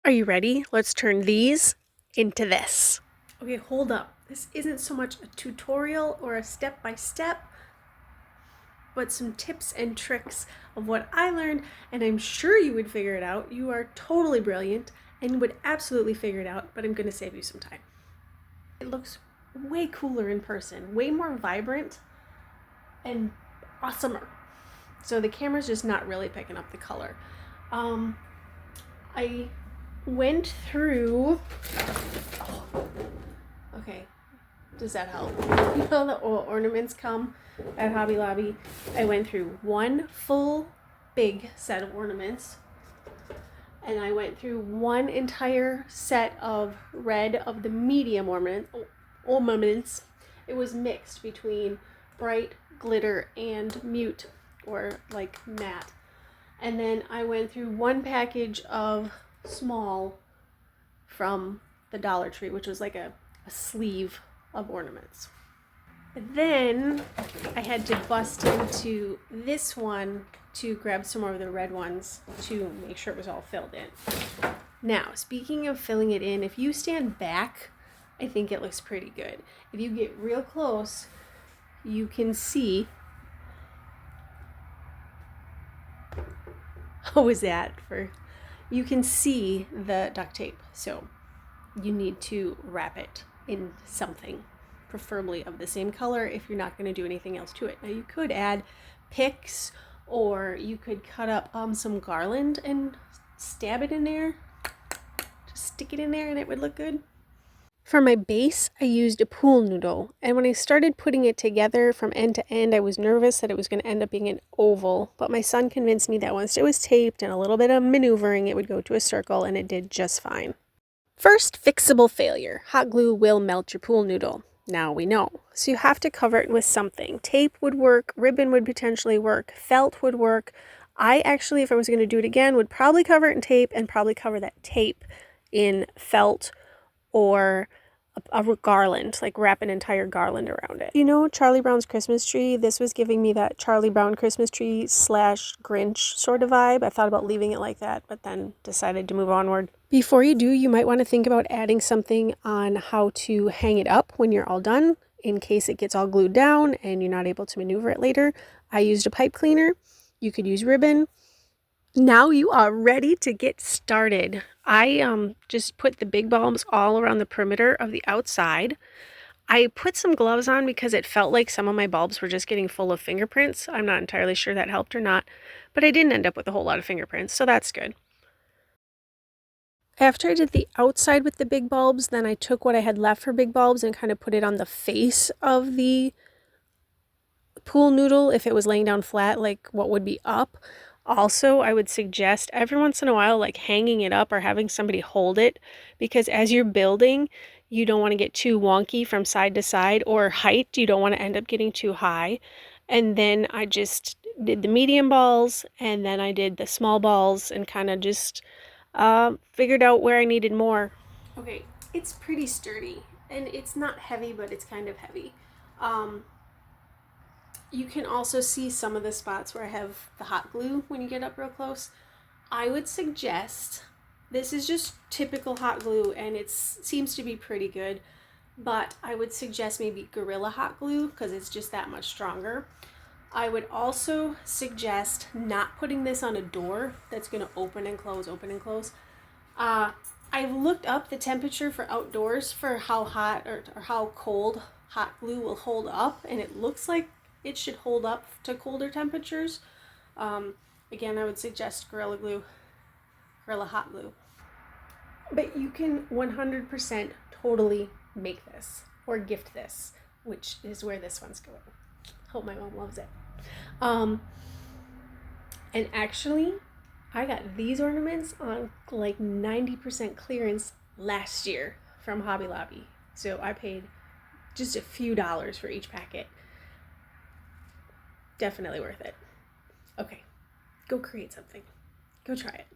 Are you ready? Let's turn these into this. Okay, hold up. This isn't so much a tutorial or a step-by-step, but some tips and tricks of what I learned, and I'm sure you would figure it out. You are totally brilliant and would absolutely figure it out, but I'm going to save you some time. It looks way cooler in person, way more vibrant and awesomer. So the camera's just not really picking up the color. I went through, okay, does that help? You know the ornaments come at Hobby Lobby. I went through one full big set of ornaments, and I went through one entire set of red of the medium ornaments. It was mixed between bright, glitter, and mute, or like matte. And then I went through one package of small from the DollarTree, which was like a sleeve of ornaments. But then I had to bust into this one to grab some more of the red ones to make sure it was all filled in. Now, speaking of filling it in, if you stand back, I think it looks pretty good. If you get real close, you can see. How was that for? You can see the duct tape, so you need to wrap it in something, preferably of the same color if you're not going to do anything else to it. Now you could add picks, or you could cut up some garland and stab it in there. Just stick it in there and it would look good. For my base, I used a pool noodle, and when I started putting it together from end to end, I was nervous that it was going to end up being an oval, but my son convinced me that once it was taped and a little bit of maneuvering, it would go to a circle, and it did just fine. First fixable failure. Hot glue will melt your pool noodle. Now we know. So you have to cover it with something. Tape would work, ribbon would potentially work, felt would work. I actually, if I was going to do it again, would probably cover it in tape and probably cover that tape in felt or a garland, like wrap an entire garland around it. You know Charlie Brown's Christmas tree? This was giving me that Charlie Brown Christmas tree / Grinch sort of vibe. I thought about leaving it like that, but then decided to move onward. Before you do, you might want to think about adding something on how to hang it up when you're all done, in case it gets all glued down and you're not able to maneuver it later. I used a pipe cleaner. You could use ribbon. Now you are ready to get started. I just put the big bulbs all around the perimeter of the outside. I put some gloves on because it felt like some of my bulbs were just getting full of fingerprints. I'm not entirely sure that helped or not, but I didn't end up with a whole lot of fingerprints, so that's good. After I did the outside with the big bulbs, then I took what I had left for big bulbs and kind of put it on the face of the pool noodle if it was laying down flat, like what would be up. Also, I would suggest every once in a while, like hanging it up or having somebody hold it, because as you're building, you don't want to get too wonky from side to side, or height, you don't want to end up getting too high. And then I just did the medium balls, and then I did the small balls, and kind of just figured out where I needed more. Okay, it's pretty sturdy, and it's not heavy, but it's kind of heavy. You can also see some of the spots where I have the hot glue when you get up real close. I would suggest, this is just typical hot glue and it seems to be pretty good, but I would suggest maybe Gorilla Hot Glue because it's just that much stronger. I would also suggest not putting this on a door that's going to open and close, open and close. I've looked up the temperature for outdoors for how hot or how cold hot glue will hold up, and it looks like it should hold up to colder temperatures. Again, I would suggest Gorilla Hot Glue. But you can 100% totally make this or gift this, which is where this one's going. Hope my mom loves it. And actually, I got these ornaments on like 90% clearance last year from Hobby Lobby. So I paid just a few dollars for each packet. Definitely worth it. Okay, go create something. Go try it.